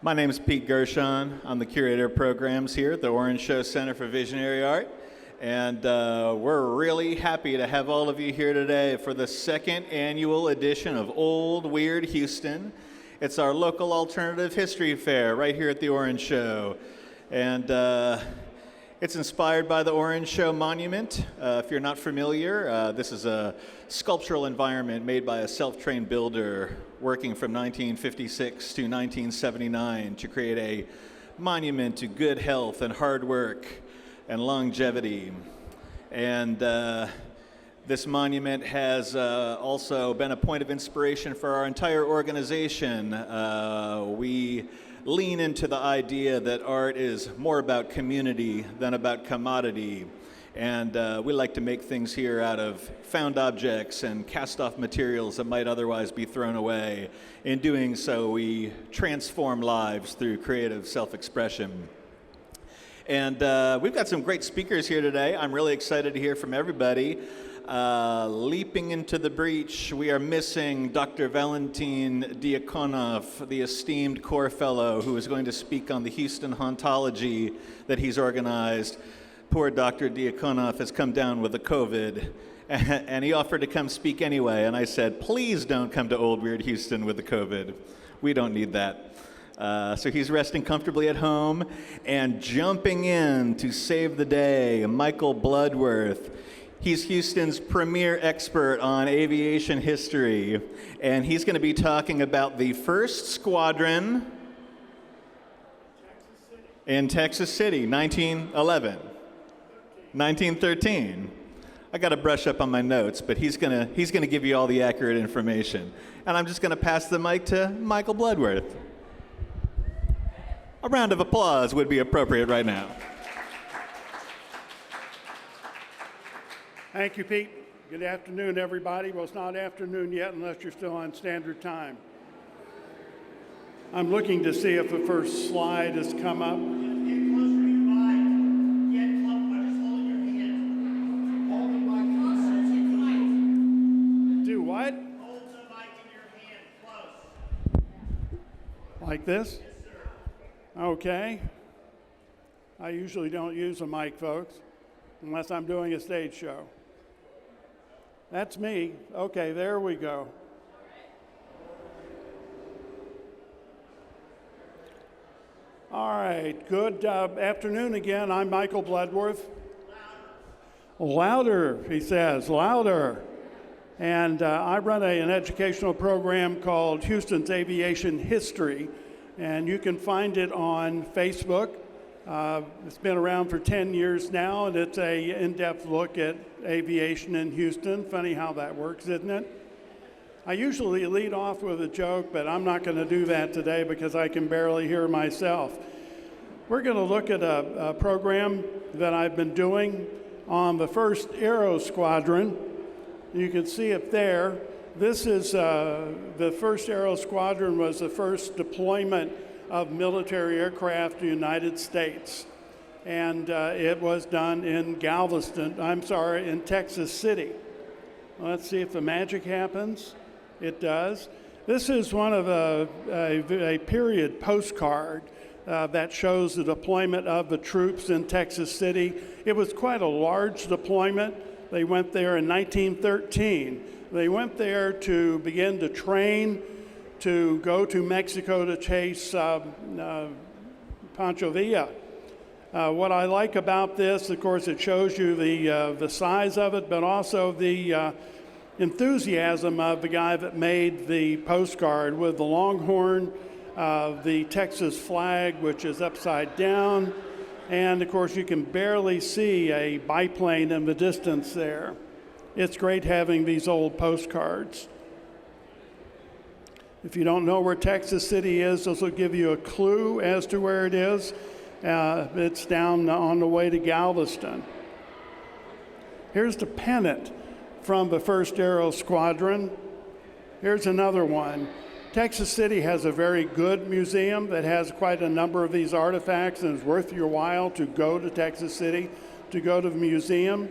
My name is Pete Gershon. I'm the curator of programs here at the Orange Show Center for Visionary Art. And we're really happy to have all of you here today for the second annual edition of Old Weird Houston. It's our local alternative history fair right here at the Orange Show. And it's inspired by the Orange Show Monument. If you're not familiar, this is a sculptural environment made by a self-trained builder working from 1956 to 1979 to create a monument to good health and hard work and longevity. And this monument has also been a point of inspiration for our entire organization. We lean into the idea that art is more about community than about commodity. And we like to make things here out of found objects and cast-off materials that might otherwise be thrown away. In doing so, we transform lives through creative self-expression. And we've got some great speakers here today. I'm really excited to hear from everybody. Leaping into the breach, we are missing Dr. Valentin Diakonov, the esteemed core fellow who is going to speak on the Houston hauntology that he's organized. Poor Dr. Diakonov has come down with the COVID, and he offered to come speak anyway, and I said, please don't come to Old Weird Houston with the COVID. We don't need that. So he's resting comfortably at home, and jumping in to save the day, Michael Bludworth. He's Houston's premier expert on aviation history, and he's going to be talking about the first squadron in Texas City, 1913. I got to brush up on my notes, but he's gonna give you all the accurate information. And I'm just going to pass the mic to Michael Bludworth. A round of applause would be appropriate right now. Thank you, Pete. Good afternoon, everybody. Well, it's not afternoon yet unless you're still on standard time. I'm looking to see if the first slide has come up. Get closer to your mic. Get close, but just hold your hand. Hold the mic closer to the mic. Do what? Hold the mic in your hand close. Like this? Yes, sir. Okay. I usually don't use a mic, folks, unless I'm doing a stage show. That's me. Okay, there we go. All right, good afternoon again. I'm Michael Bludworth. Louder, he says, louder. And I run an educational program called Houston's Aviation History, and you can find it on Facebook. It's been around for 10 years now, and it's an in-depth look at aviation in Houston. Funny how that works, isn't it? I usually lead off with a joke, but I'm not going to do that today because I can barely hear myself. We're going to look at a program that I've been doing on the first Aero Squadron. You can see it there. This is the first Aero Squadron was the first deployment of military aircraft in the United States. And it was done in in Texas City. Let's see if the magic happens. It does. This is one of a period postcard that shows the deployment of the troops in Texas City. It was quite a large deployment. They went there in 1913. They went there to begin to train, to go to Mexico to chase Pancho Villa. What I like about this, of course, it shows you the size of it, but also the enthusiasm of the guy that made the postcard with the Longhorn, the Texas flag, which is upside down, and of course you can barely see a biplane in the distance there. It's great having these old postcards. If you don't know where Texas City is, this will give you a clue as to where it is. It's down on the way to Galveston. Here's the pennant from the first Aero Squadron. Here's another one. Texas City has a very good museum that has quite a number of these artifacts, and it's worth your while to go to Texas City, to go to the museum.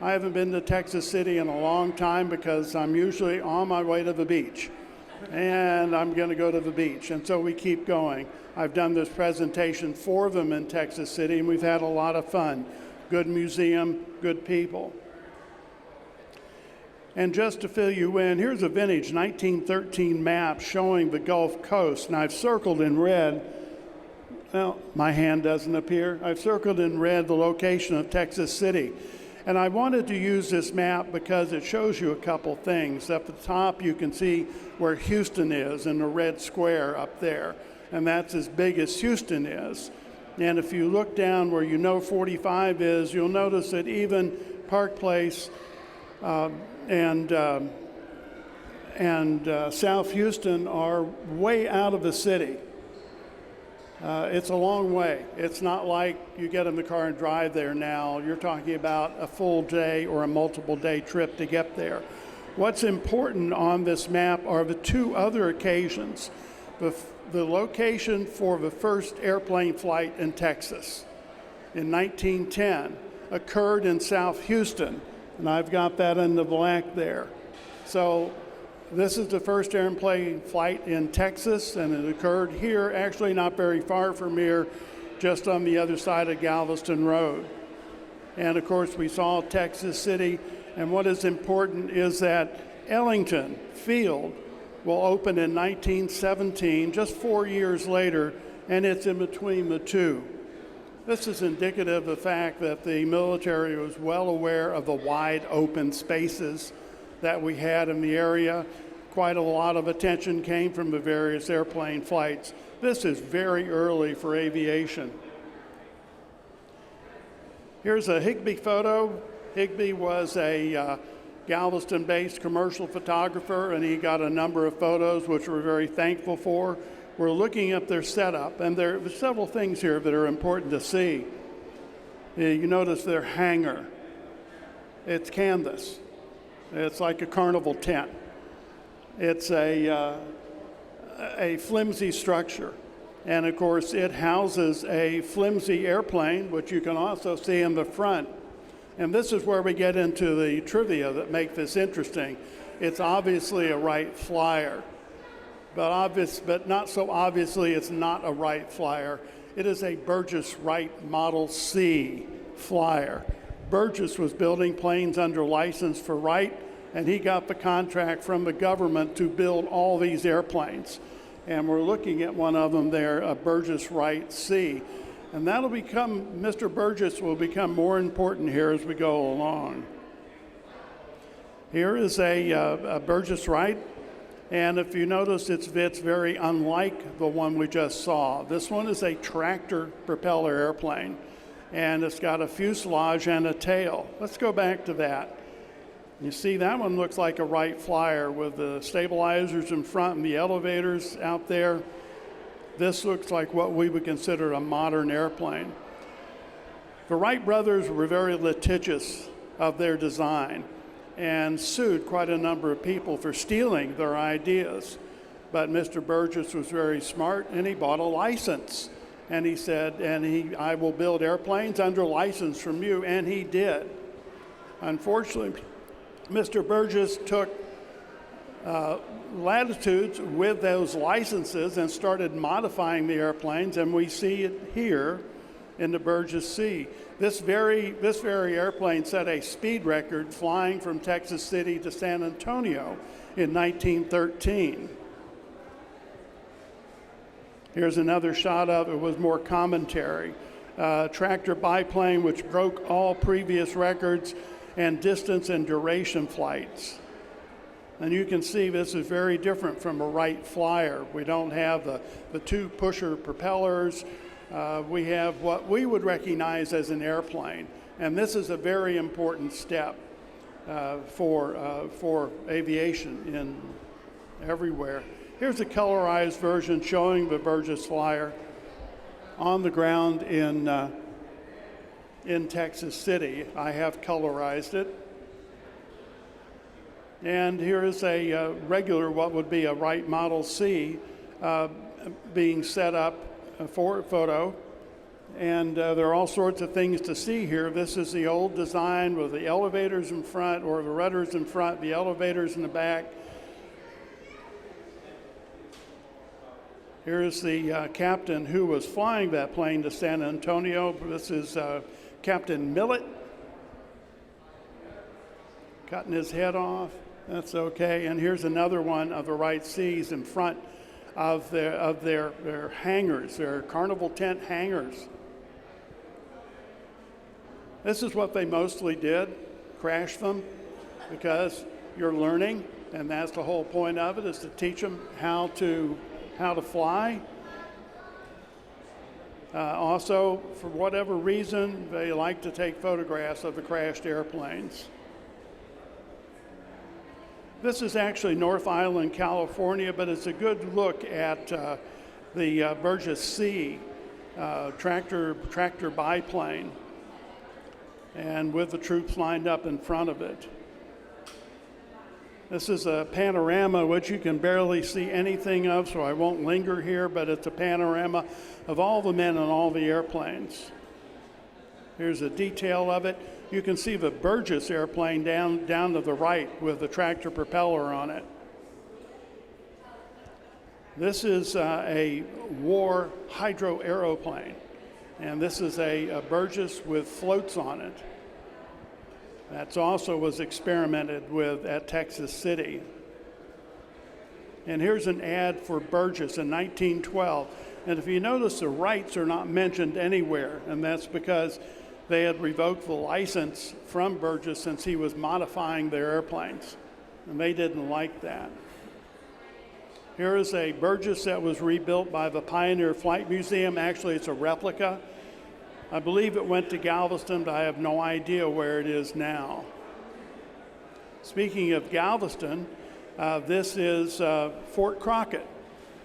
I haven't been to Texas City in a long time because I'm usually on my way to the beach. and I'm going to go to the beach. And so we keep going. I've done this presentation for them in Texas City, and we've had a lot of fun. Good museum, good people. And just to fill you in, here's a vintage 1913 map showing the Gulf Coast, and I've circled in red, well, my hand doesn't appear. I've circled in red the location of Texas City. And I wanted to use this map because it shows you a couple things. Up at the top, you can see where Houston is in the red square up there. And that's as big as Houston is. And if you look down where you know 45 is, you'll notice that even Park Place and South Houston are way out of the city. It's a long way. It's not like you get in the car and drive there now. You're talking about a full day or a multiple day trip to get there. What's important on this map are the two other occasions. The location for the first airplane flight in Texas in 1910 occurred in South Houston, and I've got that in the black there. So this is the first airplane flight in Texas, and it occurred here, actually not very far from here, just on the other side of Galveston Road. And of course, we saw Texas City, and what is important is that Ellington Field will open in 1917, just 4 years later, and it's in between the two. This is indicative of the fact that the military was well aware of the wide open spaces that we had in the area. Quite a lot of attention came from the various airplane flights. This is very early for aviation. Here's a Higbee photo. Higbee was a Galveston-based commercial photographer, and he got a number of photos, which we're very thankful for. We're looking at their setup, and there are several things here that are important to see. You notice their hangar. It's canvas. It's like a carnival tent. It's a flimsy structure. And of course, it houses a flimsy airplane, which you can also see in the front. And this is where we get into the trivia that make this interesting. It's obviously a Wright Flyer, but not so obviously it's not a Wright Flyer. It is a Burgess Wright Model C Flyer. Burgess was building planes under license for Wright, and he got the contract from the government to build all these airplanes. And we're looking at one of them there, a Burgess Wright C. And that'll become, Mr. Burgess will become more important here as we go along. Here is a Burgess Wright, and if you notice, it's very unlike the one we just saw. This one is a tractor propeller airplane, and it's got a fuselage and a tail. Let's go back to that. You see, that one looks like a Wright Flyer with the stabilizers in front and the elevators out there. This looks like what we would consider a modern airplane. The Wright brothers were very litigious of their design and sued quite a number of people for stealing their ideas. But Mr. Burgess was very smart, and he bought a license. And he said, I will build airplanes under license from you, and he did. Unfortunately, Mr. Burgess took latitudes with those licenses and started modifying the airplanes, and we see it here in the Burgess C. This very airplane set a speed record flying from Texas City to San Antonio in 1913. Here's another shot of it with more commentary. Tractor biplane, which broke all previous records, and distance and duration flights. And you can see this is very different from a Wright Flyer. We don't have the two pusher propellers. We have what we would recognize as an airplane. And this is a very important step for aviation in everywhere. Here's a colorized version showing the Burgess Flyer on the ground in Texas City. I have colorized it. And here is a regular, what would be a Wright Model C, being set up for a photo. And there are all sorts of things to see here. This is the old design with the elevators in front, or the rudders in front, the elevators in the back. Here's the captain who was flying that plane to San Antonio. This is Captain Millet. Cutting his head off. That's okay. And here's another one of the Wright Seas in front of their hangars, their carnival tent hangars. This is what they mostly did, crash them, because you're learning, and that's the whole point of it, is to teach them how to fly. Also, for whatever reason, they like to take photographs of the crashed airplanes. This is actually North Island, California, but it's a good look at the Burgess C tractor biplane, and with the troops lined up in front of it. This is a panorama which you can barely see anything of, so I won't linger here, but it's a panorama of all the men on all the airplanes. Here's a detail of it. You can see the Burgess airplane down to the right with the tractor propeller on it. This is a war hydro aeroplane, and this is a Burgess with floats on it. That also was experimented with at Texas City. And here's an ad for Burgess in 1912. And if you notice, the Wrights are not mentioned anywhere, and that's because they had revoked the license from Burgess since he was modifying their airplanes, and they didn't like that. Here is a Burgess that was rebuilt by the Pioneer Flight Museum. Actually, it's a replica. I believe it went to Galveston, but I have no idea where it is now. Speaking of Galveston, this is Fort Crockett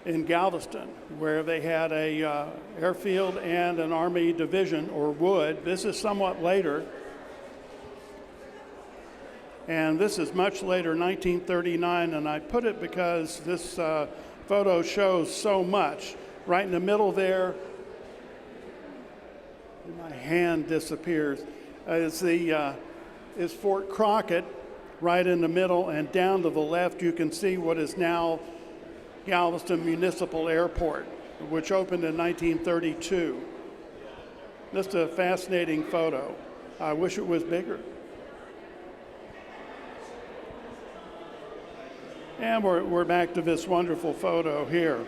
in Galveston, where they had a airfield and an Army division, or would. This is somewhat later. And this is much later, 1939, and I put it because this photo shows so much. Right in the middle there, my hand disappears, is Fort Crockett right in the middle, and down to the left you can see what is now Galveston Municipal Airport, which opened in 1932. Just a fascinating photo. I wish it was bigger. And we're back to this wonderful photo here.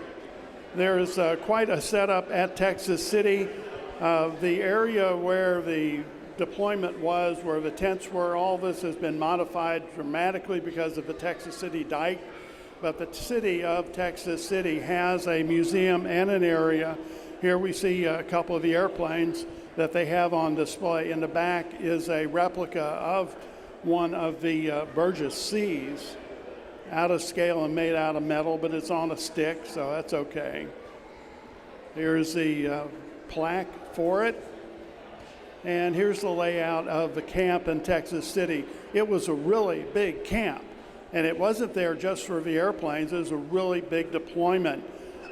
There's quite a setup at Texas City. The area where the deployment was, where the tents were, all this has been modified dramatically because of the Texas City dike. But the city of Texas City has a museum and an area. Here we see a couple of the airplanes that they have on display. In the back is a replica of one of the Burgess Cs, out of scale and made out of metal, but it's on a stick, so that's okay. Here's the plaque for it. And here's the layout of the camp in Texas City. It was a really big camp, and it wasn't there just for the airplanes. It was a really big deployment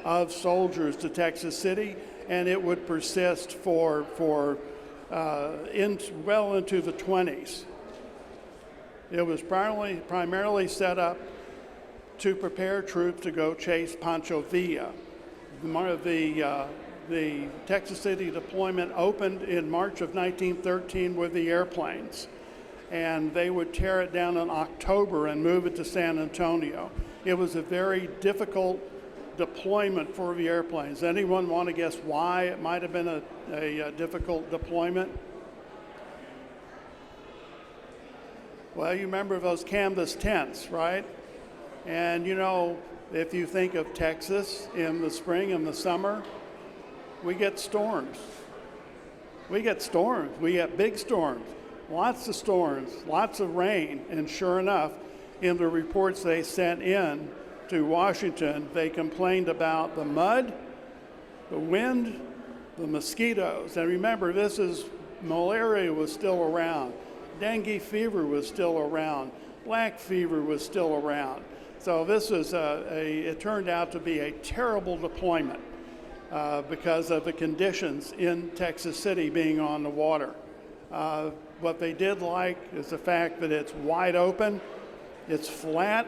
of soldiers to Texas City, and it would persist for well into the 20s. It was primarily set up to prepare troops to go chase Pancho Villa. The Texas City deployment opened in March of 1913 with the airplanes, and they would tear it down in October and move it to San Antonio. It was a very difficult deployment for the airplanes. Anyone want to guess why it might have been a difficult deployment? Well, you remember those canvas tents, right? And you know, if you think of Texas in the spring and the summer, we get storms. We get big storms, lots of storms, lots of rain. And sure enough, in the reports they sent in to Washington, they complained about the mud, the wind, the mosquitoes. And remember, malaria was still around. Dengue fever was still around. Black fever was still around. So this was it turned out to be a terrible deployment. Because of the conditions in Texas City being on the water. What they did like is the fact that it's wide open, it's flat,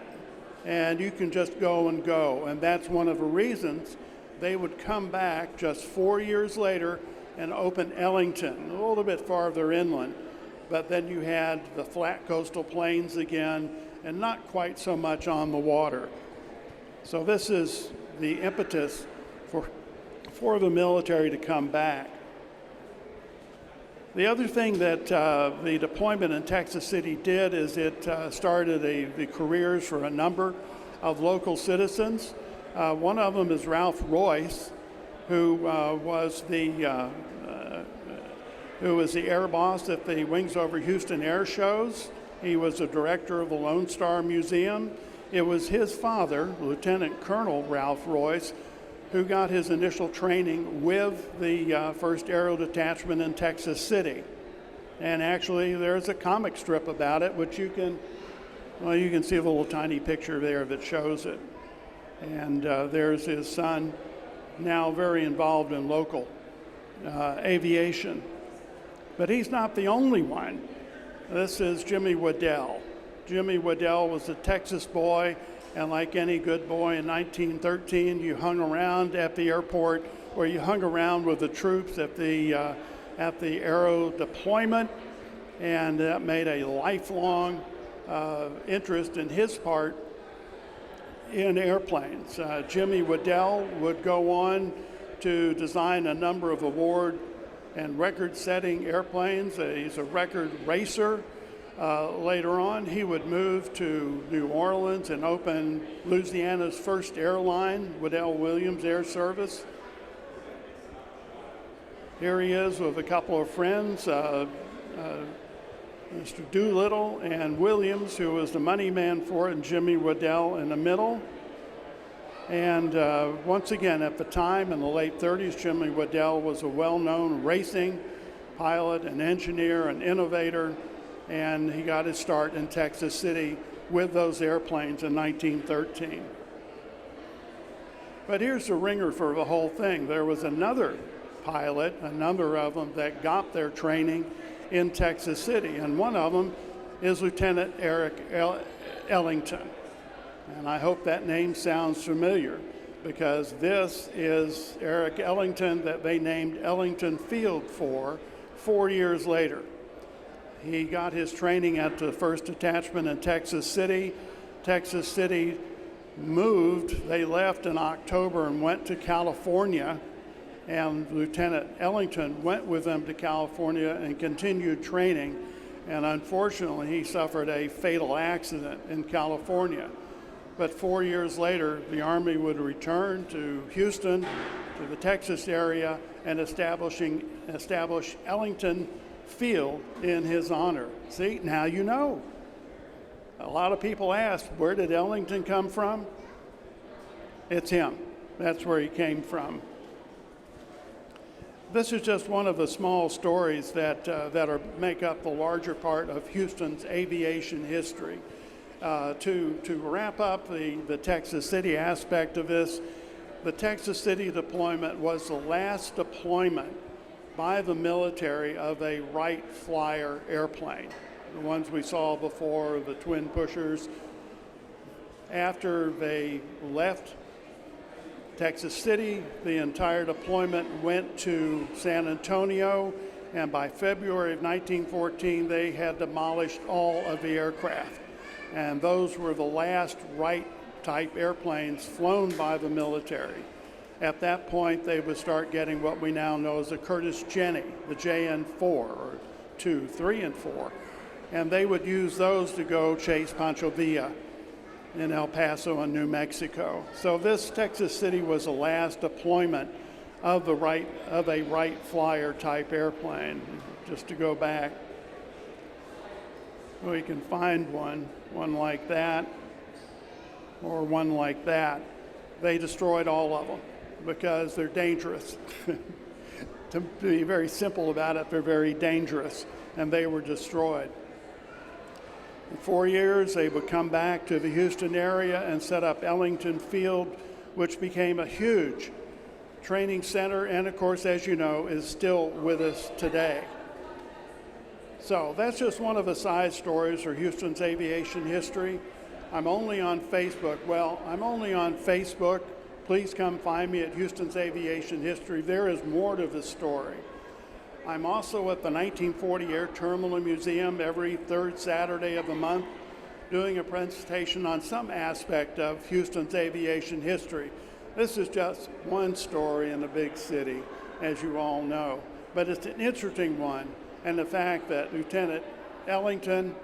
and you can just go and go. And that's one of the reasons they would come back just 4 years later and open Ellington, a little bit farther inland. But then you had the flat coastal plains again, and not quite so much on the water. So this is the impetus for the military to come back. The other thing that the deployment in Texas City did is it started the careers for a number of local citizens. One of them is Ralph Royce, who was the air boss at the Wings Over Houston air shows. He was the director of the Lone Star Museum. It was his father, Lieutenant Colonel Ralph Royce, who got his initial training with the 1st Aero Detachment in Texas City. And actually, there's a comic strip about it, which you can see a little tiny picture there that shows it. And there's his son, now very involved in local aviation. But he's not the only one. This is Jimmy Waddell. Jimmy Waddell was a Texas boy, and like any good boy in 1913, you hung around at the airport, or you hung around with the troops at the Aero deployment, and that made a lifelong interest in his part in airplanes. Jimmy Waddell would go on to design a number of award and record-setting airplanes. He's a record racer. Later on, he would move to New Orleans and open Louisiana's first airline, Waddell Williams Air Service. Here he is with a couple of friends, Mr. Doolittle and Williams, who was the money man for it, and Jimmy Waddell in the middle. And once again, at the time, in the late 30s, Jimmy Waddell was a well-known racing pilot, an engineer, an innovator, and he got his start in Texas City with those airplanes in 1913. But here's the ringer for the whole thing. There was another pilot, a number of them, that got their training in Texas City, and one of them is Lieutenant Eric Ellington. And I hope that name sounds familiar, because this is Eric Ellington that they named Ellington Field for 4 years later. He got his training at the 1st Detachment in Texas City. Texas City moved. They left in October and went to California, and Lieutenant Ellington went with them to California and continued training. And unfortunately, he suffered a fatal accident in California. But 4 years later, the Army would return to Houston, to the Texas area, and establish Ellington Field in his honor. See, now you know. A lot of people ask, where did Ellington come from? It's him. That's where he came from. This is just one of the small stories that make up the larger part of Houston's aviation history. To wrap up the Texas City aspect of this, the Texas City deployment was the last deployment by the military of a Wright Flyer airplane. The ones we saw before, the twin pushers. After they left Texas City, the entire deployment went to San Antonio, and by February of 1914, they had demolished all of the aircraft. And those were the last Wright-type airplanes flown by the military. At that point, they would start getting what we now know as the Curtis Jenny, the JN-4, or 2, 3, and 4. And they would use those to go chase Pancho Villa in El Paso and New Mexico. So this Texas City was the last deployment of a Wright Flyer type airplane. Just to go back, we can find one like that, or one like that. They destroyed all of them because they're dangerous. To be very simple about it, they're very dangerous, and they were destroyed. In 4 years, they would come back to the Houston area and set up Ellington Field, which became a huge training center, and of course, as you know, is still with us today. So that's just one of the side stories for Houston's aviation history. I'm only on Facebook. Well, I'm only on Facebook please come find me at Houston's Aviation History. There is more to the story. I'm also at the 1940 Air Terminal Museum every third Saturday of the month, doing a presentation on some aspect of Houston's aviation history. This is just one story in a big city, as you all know, but it's an interesting one, and the fact that Lieutenant Ellington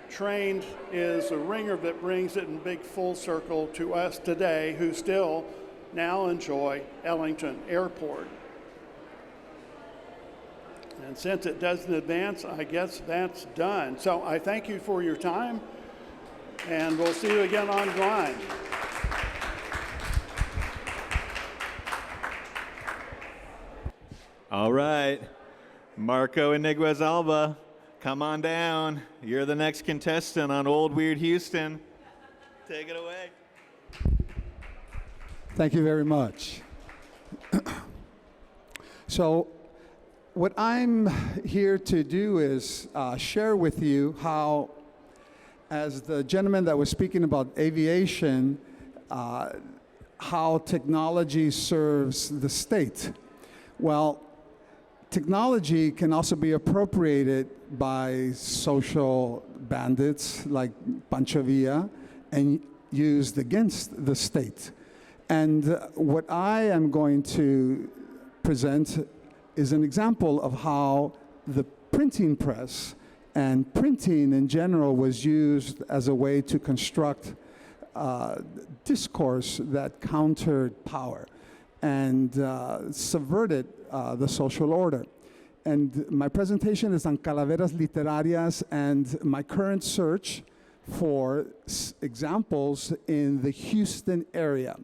trained is a ringer that brings it in big full circle to us today who still now enjoy Ellington Airport. And since it doesn't advance, I guess that's done. So I thank you for your time, and we'll see you again online. All right, Marco Iniguez Alba, come on down. You're the next contestant on Old Weird Houston. Take it away. Thank you very much. So what I'm here to do is share with you how, as the gentleman that was speaking about aviation, how technology serves the state. Well, technology can also be appropriated by social bandits like Pancho Villa and used against the state. And what I am going to present is an example of how the printing press and printing in general was used as a way to construct discourse that countered power and subverted the social order. And my presentation is on Calaveras Literarias and my current search for examples in the Houston area.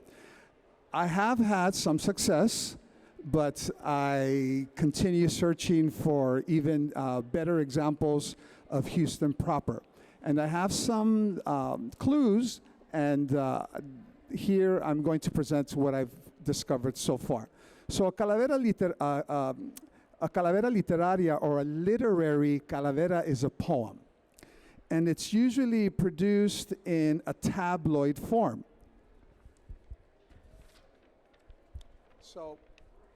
I have had some success, but I continue searching for even better examples of Houston proper. And I have some clues, and here I'm going to present what I've discovered so far. So a Calavera Literaria, or a literary calavera, is a poem. And it's usually produced in a tabloid form. So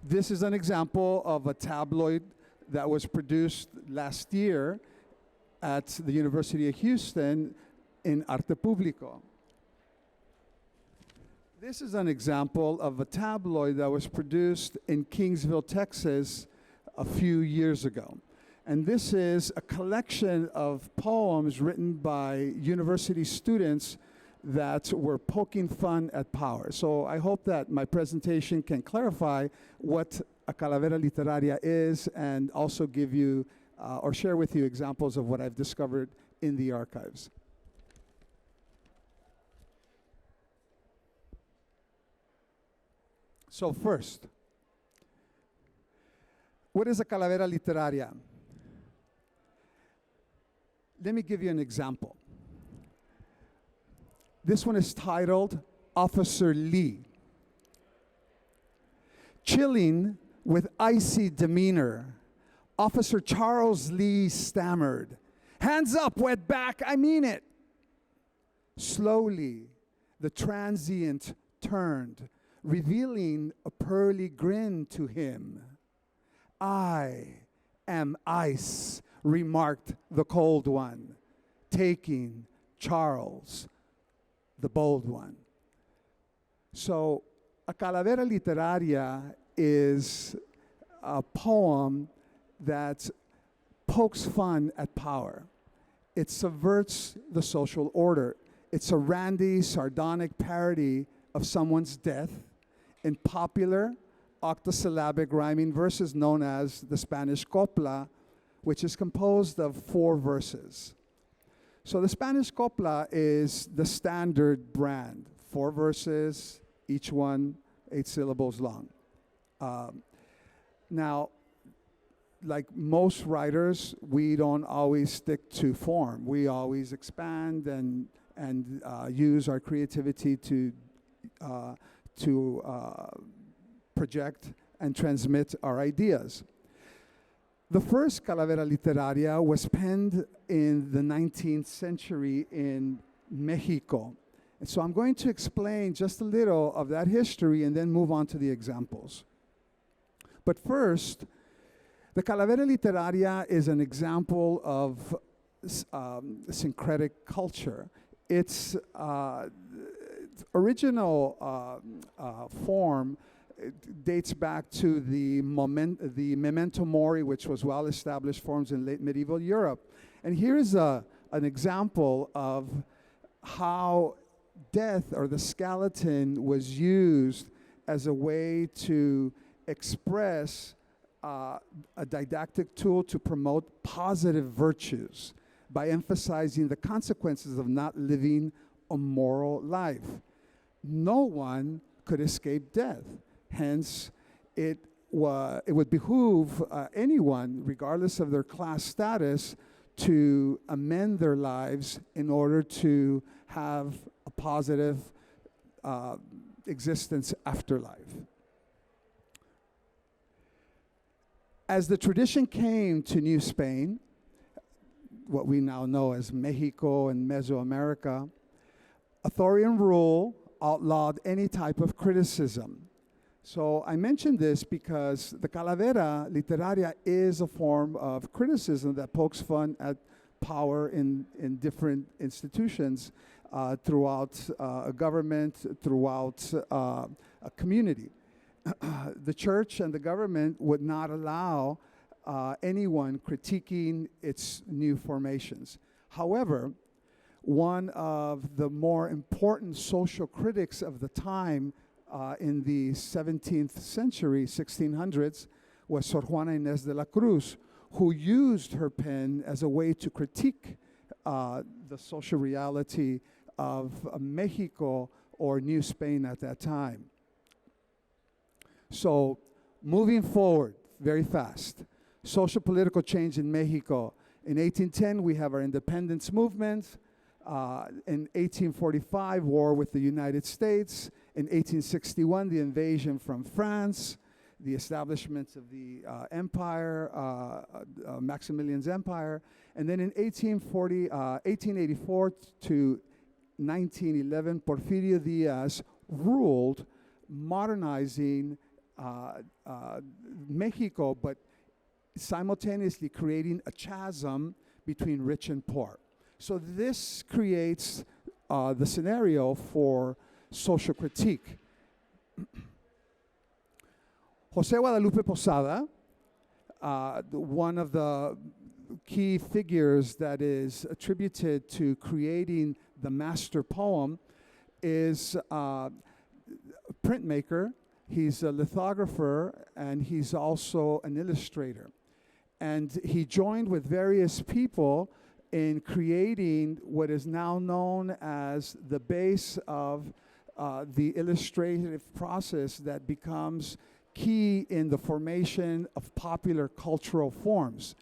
this is an example of a tabloid that was produced last year at the University of Houston in Arte Público. This is an example of a tabloid that was produced in Kingsville, Texas, a few years ago. And this is a collection of poems written by university students that were poking fun at power. So I hope that my presentation can clarify what a Calavera Literaria is, and also give you or share with you examples of what I've discovered in the archives. So first, what is a Calavera Literaria? Let me give you an example. This one is titled Officer Lee. Chilling with icy demeanor, Officer Charles Lee stammered, "Hands up, wetback, I mean it." Slowly, the transient turned, revealing a pearly grin to him. "I am ice," remarked the cold one, taking Charles, the bold one. So a Calavera Literaria is a poem that pokes fun at power. It subverts the social order. It's a randy, sardonic parody of someone's death in popular octosyllabic rhyming verses known as the Spanish copla, which is composed of 4 verses. So the Spanish copla is the standard brand, 4 verses, each one 8 syllables long. Now, like most writers, we don't always stick to form. We always expand and use our creativity to project and transmit our ideas. The first Calavera Literaria was penned in the 19th century in Mexico, And so I'm going to explain just a little of that history and then move on to the examples. But first, the Calavera Literaria is an example of syncretic culture. Its original form dates back to the memento mori, which was well-established forms in late medieval Europe. And here's an example of how death, or the skeleton, was used as a way to express a didactic tool to promote positive virtues by emphasizing the consequences of not living a moral life. No one could escape death. Hence, it would behoove anyone, regardless of their class status, to amend their lives in order to have a positive existence after life. As the tradition came to New Spain, what we now know as Mexico and Mesoamerica, authorian rule outlawed any type of criticism. So I mention this because the Calavera Literaria is a form of criticism that pokes fun at power in different institutions throughout a government, throughout a community. The church and the government would not allow anyone critiquing its new formations. However, one of the more important social critics of the time in the 17th century, 1600s, was Sor Juana Inés de la Cruz, who used her pen as a way to critique the social reality of Mexico, or New Spain at that time. So, moving forward very fast, social political change in Mexico. In 1810, we have our independence movement. In 1845, war with the United States. In 1861, the invasion from France, the establishment of the empire, Maximilian's empire. And then in 1884 to 1911, Porfirio Diaz ruled, modernizing Mexico, but simultaneously creating a chasm between rich and poor. So this creates the scenario for social critique. José Guadalupe Posada, one of the key figures that is attributed to creating the master poem, is a printmaker. He's a lithographer, and he's also an illustrator. And he joined with various people in creating what is now known as the base of the illustrative process that becomes key in the formation of popular cultural forms.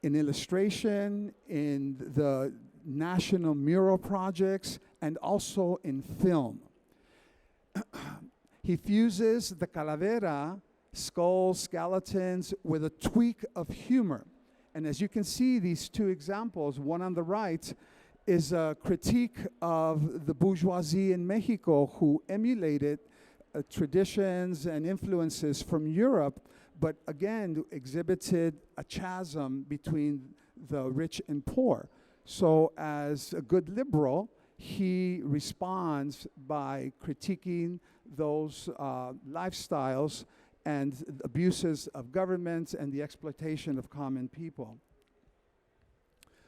In illustration, in the national mural projects, and also in film. He fuses the calavera, skulls, skeletons, with a tweak of humor. And as you can see, these two examples, one on the right is a critique of the bourgeoisie in Mexico who emulated traditions and influences from Europe, but again exhibited a chasm between the rich and poor. So as a good liberal, he responds by critiquing those lifestyles and abuses of governments and the exploitation of common people.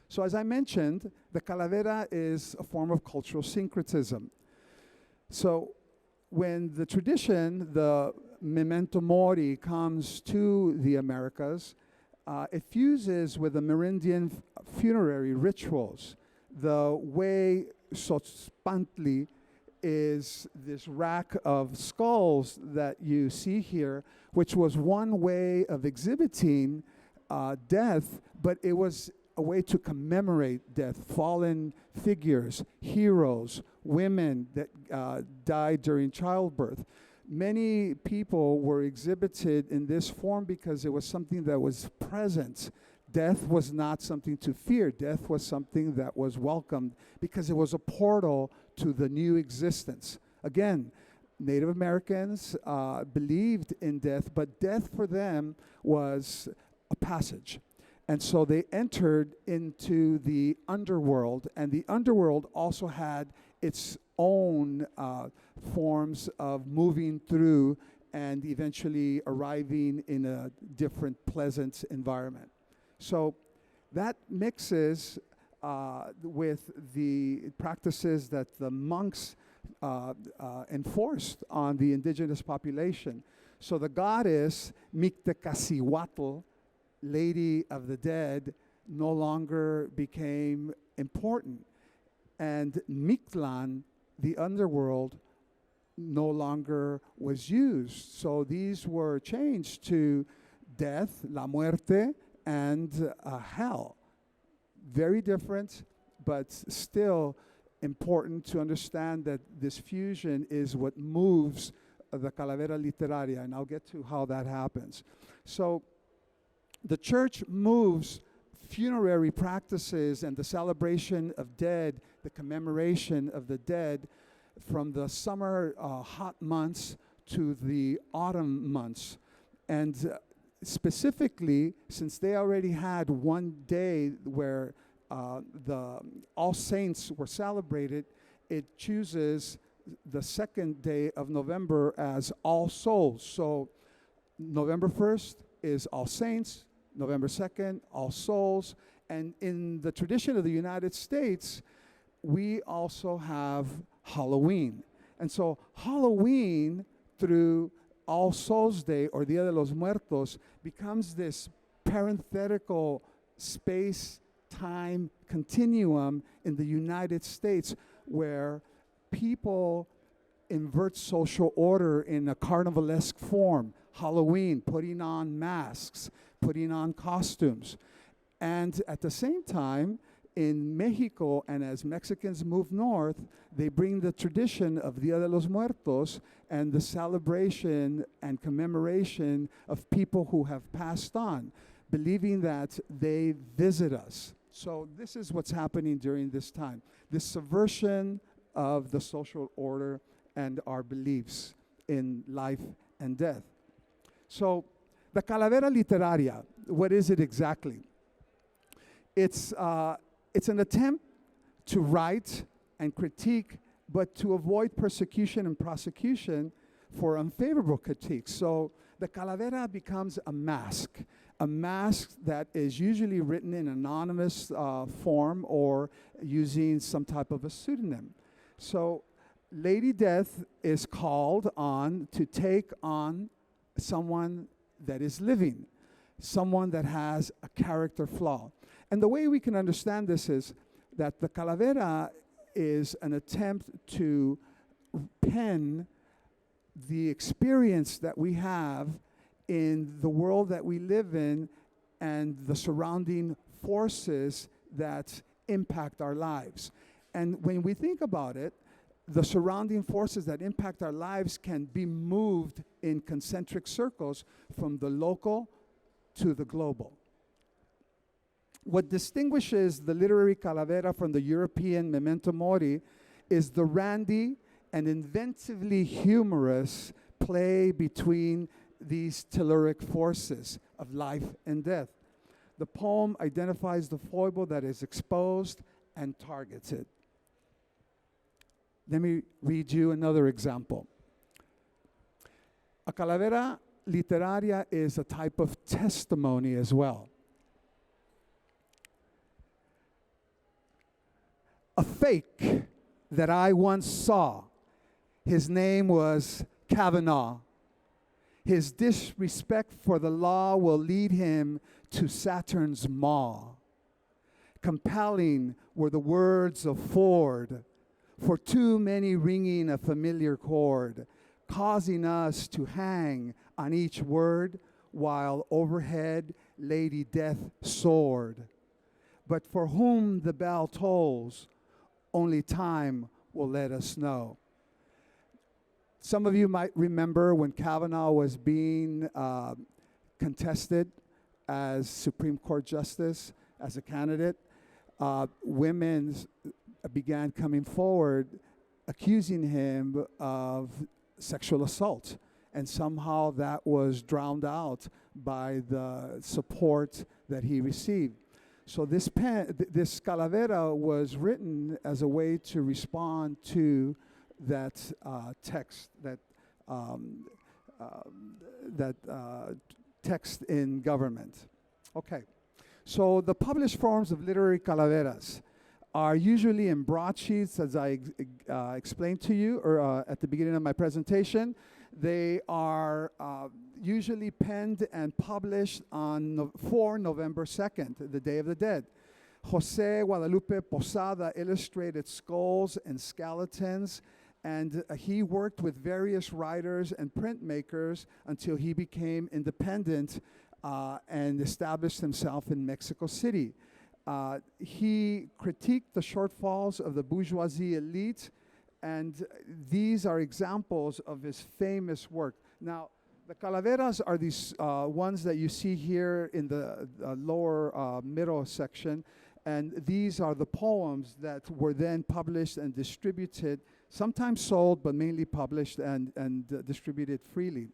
So as I mentioned, the calavera is a form of cultural syncretism. So when the tradition, the memento mori, comes to the Americas, it fuses with the Amerindian funerary rituals. The way Sotzpantli is this rack of skulls that you see here, which was one way of exhibiting death, but it was a way to commemorate death, fallen figures, heroes, women that died during childbirth. Many people were exhibited in this form because it was something that was present Death was not something to fear. Death was something that was welcomed because it was a portal to the new existence. Again, Native Americans believed in death, but death for them was a passage. And so they entered into the underworld, and the underworld also had its own forms of moving through and eventually arriving in a different pleasant environment. So that mixes with the practices that the monks enforced on the indigenous population. So the goddess Mictecasihuatl, Lady of the Dead, no longer became important. And Mictlan, the underworld, no longer was used. So these were changed to death, la muerte, and hell. Very different, but still important to understand that this fusion is what moves the Calavera Literaria, and I'll get to how that happens. So the church moves funerary practices and the celebration of dead, the commemoration of the dead, from the summer hot months to the autumn months. And specifically, since they already had one day where the All Saints were celebrated, it chooses the second day of November as All Souls. So November 1st is All Saints, November 2nd, All Souls. And in the tradition of the United States, we also have Halloween. And so Halloween through All Souls Day or Dia de los Muertos becomes this parenthetical space-time continuum in the United States where people invert social order in a carnivalesque form. Halloween, putting on masks, putting on costumes. And at the same time, in Mexico, and as Mexicans move north, they bring the tradition of Dia de los Muertos and the celebration and commemoration of people who have passed on, believing that they visit us. So this is what's happening during this time, this subversion of the social order and our beliefs in life and death. So the Calavera Literaria, what is it exactly? It's an attempt to write and critique, but to avoid persecution and prosecution for unfavorable critiques. So the Calavera becomes a mask that is usually written in anonymous form or using some type of a pseudonym. So Lady Death is called on to take on someone that is living, someone that has a character flaw. And the way we can understand this is that the Calavera is an attempt to pen the experience that we have in the world that we live in and the surrounding forces that impact our lives. And when we think about it, the surrounding forces that impact our lives can be moved in concentric circles from the local to the global. What distinguishes the literary Calavera from the European memento mori is the randy and inventively humorous play between these telluric forces of life and death. The poem identifies the foible that is exposed and targets it. Let me read you another example. A Calavera Literaria is a type of testimony as well. A fake that I once saw, his name was Kavanaugh. His disrespect for the law will lead him to Saturn's maw. Compelling were the words of Ford, for too many ringing a familiar chord, causing us to hang on each word while overhead Lady Death soared. But for whom the bell tolls, only time will let us know. Some of you might remember when Kavanaugh was being contested as Supreme Court Justice, as a candidate, women began coming forward accusing him of sexual assault. And somehow that was drowned out by the support that he received. So this Calavera was written as a way to respond to that text, text in government. Okay, so the published forms of literary calaveras are usually in broadsheets, as I explained to you or at the beginning of my presentation. They are usually penned and published on for November 2nd, the Day of the Dead. Jose Guadalupe Posada illustrated skulls and skeletons, and he worked with various writers and printmakers until he became independent and established himself in Mexico City. He critiqued the shortfalls of the bourgeoisie elite, and these are examples of his famous work. Now, the calaveras are these ones that you see here in the lower middle section, and these are the poems that were then published and distributed, sometimes sold, but mainly published and distributed freely.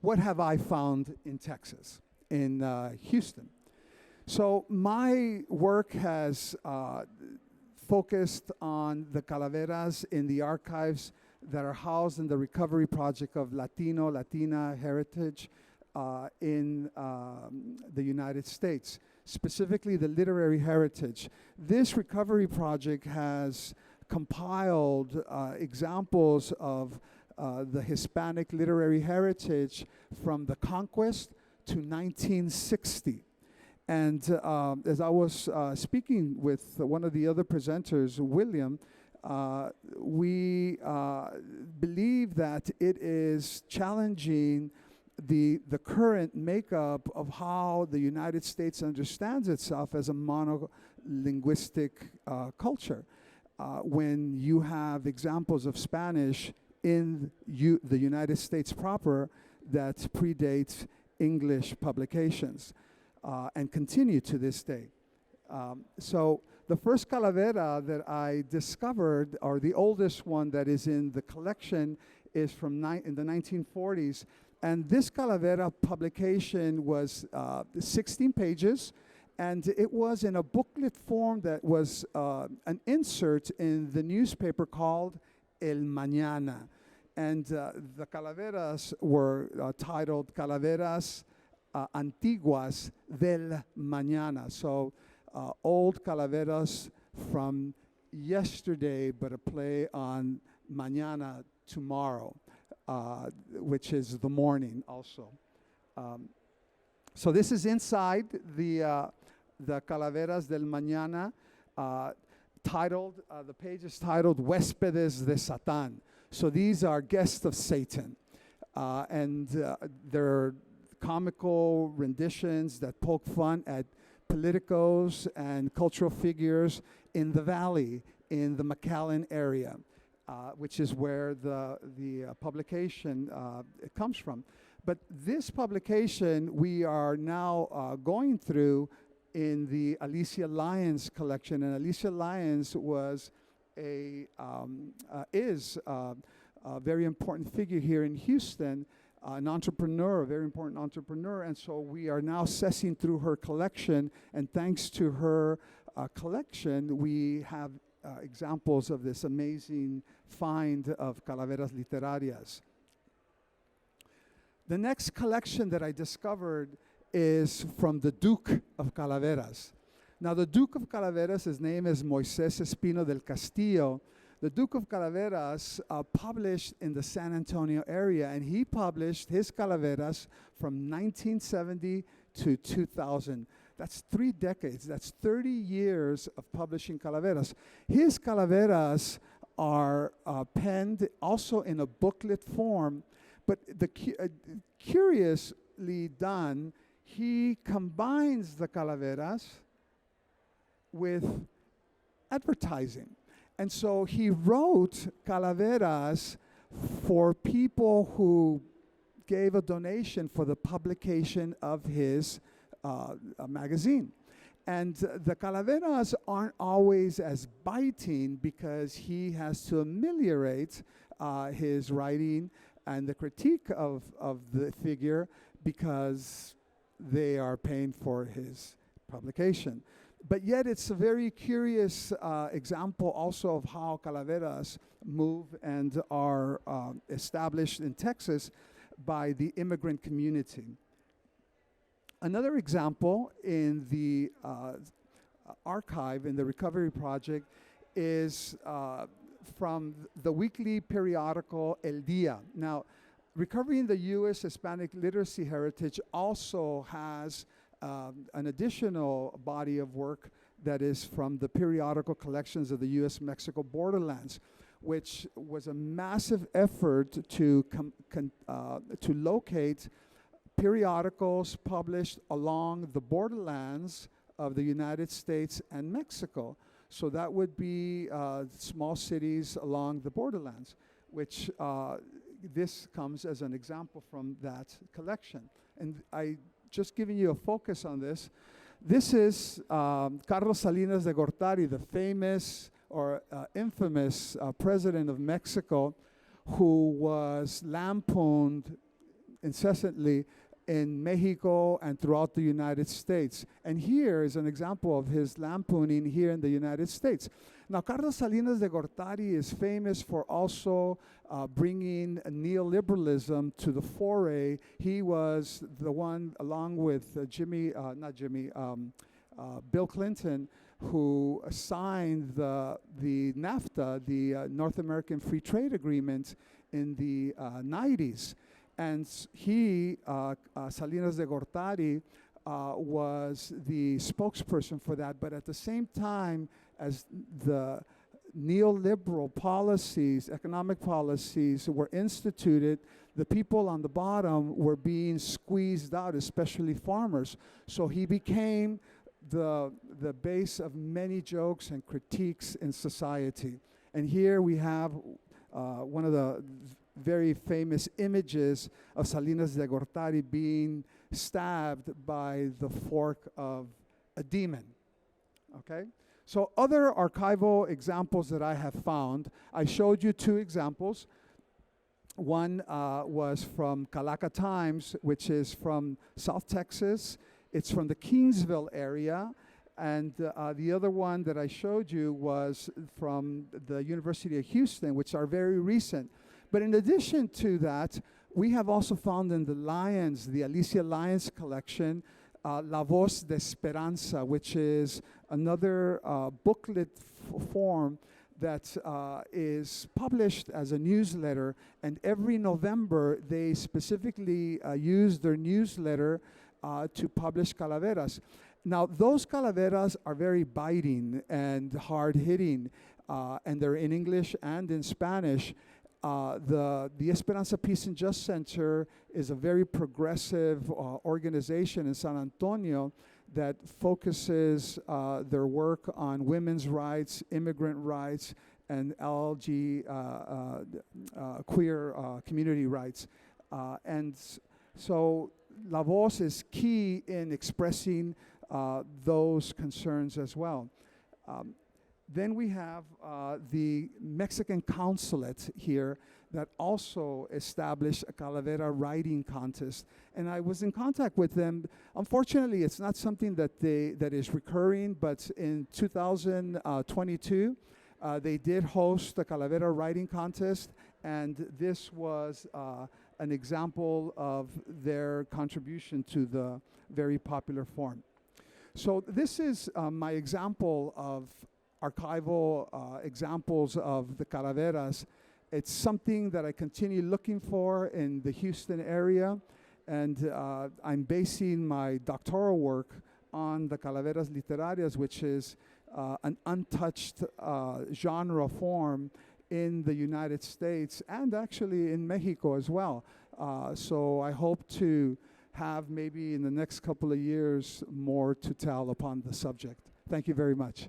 What have I found in Texas, in Houston? So my work has focused on the calaveras in the archives that are housed in the recovery project of Latina heritage in the United States, specifically the literary heritage. This recovery project has compiled examples of the Hispanic literary heritage from the conquest to 1960. And as I was speaking with one of the other presenters, William, we believe that it is challenging the current makeup of how the United States understands itself as a monolinguistic culture. When you have examples of Spanish in the United States proper that predate English publications. And continue to this day. So the first calavera that I discovered, or the oldest one that is in the collection, is from in the 1940s. And this calavera publication was 16 pages, and it was in a booklet form that was an insert in the newspaper called El Mañana. And the calaveras were titled Calaveras Antiguas del Mañana. So old calaveras from yesterday, but a play on mañana, tomorrow, which is the morning also. So this is inside the Calaveras del Mañana, titled, the page is titled Huéspedes de Satán. So these are guests of Satan. And they're comical renditions that poke fun at politicos and cultural figures in the valley, in the McAllen area, which is where the publication comes from. But this publication we are now going through in the Alicia Lyons collection, and Alicia Lyons was is a very important figure here in Houston, an entrepreneur, a very important entrepreneur, and so we are now assessing through her collection, and thanks to her collection, we have examples of this amazing find of Calaveras Literarias. The next collection that I discovered is from the Duke of Calaveras. Now, the Duke of Calaveras, his name is Moisés Espino del Castillo. The Duke of Calaveras published in the San Antonio area, and he published his Calaveras from 1970 to 2000. That's 3 decades. That's 30 years of publishing Calaveras. His Calaveras are penned also in a booklet form, but curiously done, he combines the Calaveras with advertising. And so he wrote Calaveras for people who gave a donation for the publication of his magazine. And the Calaveras aren't always as biting because he has to ameliorate his writing and the critique of the figure because they are paying for his publication. But yet it's a very curious example also of how Calaveras move and are established in Texas by the immigrant community. Another example in the archive, in the recovery project, is from the weekly periodical El Día. Now, Recovering the U.S. Hispanic Literacy Heritage also has an additional body of work that is from the periodical collections of the U.S.-Mexico borderlands, which was a massive effort to locate periodicals published along the borderlands of the United States and Mexico. So that would be small cities along the borderlands, which this comes as an example from that collection. And I just giving you a focus on this. This is Carlos Salinas de Gortari, the famous or infamous president of Mexico, who was lampooned incessantly in Mexico and throughout the United States. And here is an example of his lampooning here in the United States. Now, Carlos Salinas de Gortari is famous for also bringing neoliberalism to the foray. He was the one, along with Bill Clinton, who signed the NAFTA, the North American Free Trade Agreement, in the 90s. And he, Salinas de Gortari, was the spokesperson for that. But at the same time, as the neoliberal policies, economic policies were instituted, the people on the bottom were being squeezed out, especially farmers. So he became the base of many jokes and critiques in society. And here we have one of the very famous images of Salinas de Gortari being stabbed by the fork of a demon. Okay? So other archival examples that I have found, I showed you two examples. One was from Calaca Times, which is from South Texas. It's from the Kingsville area. And the other one that I showed you was from the University of Houston, which are very recent. But in addition to that, we have also found in the Lyons, the Alicia Lyons collection, La Voz de Esperanza, which is another booklet form that is published as a newsletter. And every November, they specifically use their newsletter to publish calaveras. Now, those calaveras are very biting and hard-hitting, and they're in English and in Spanish. The Esperanza Peace and Just Center is a very progressive organization in San Antonio that focuses their work on women's rights, immigrant rights, and queer community rights. And so La Voz is key in expressing those concerns as well. Then we have the Mexican consulate here that also established a Calavera writing contest. And I was in contact with them. Unfortunately, it's not something that is recurring, but in 2022, they did host the Calavera writing contest, and this was an example of their contribution to the very popular form. So this is my example of archival examples of the calaveras. It's something that I continue looking for in the Houston area, and I'm basing my doctoral work on the Calaveras Literarias, which is an untouched genre form in the United States and actually in Mexico as well. So I hope to have maybe in the next couple of years more to tell upon the subject. Thank you very much.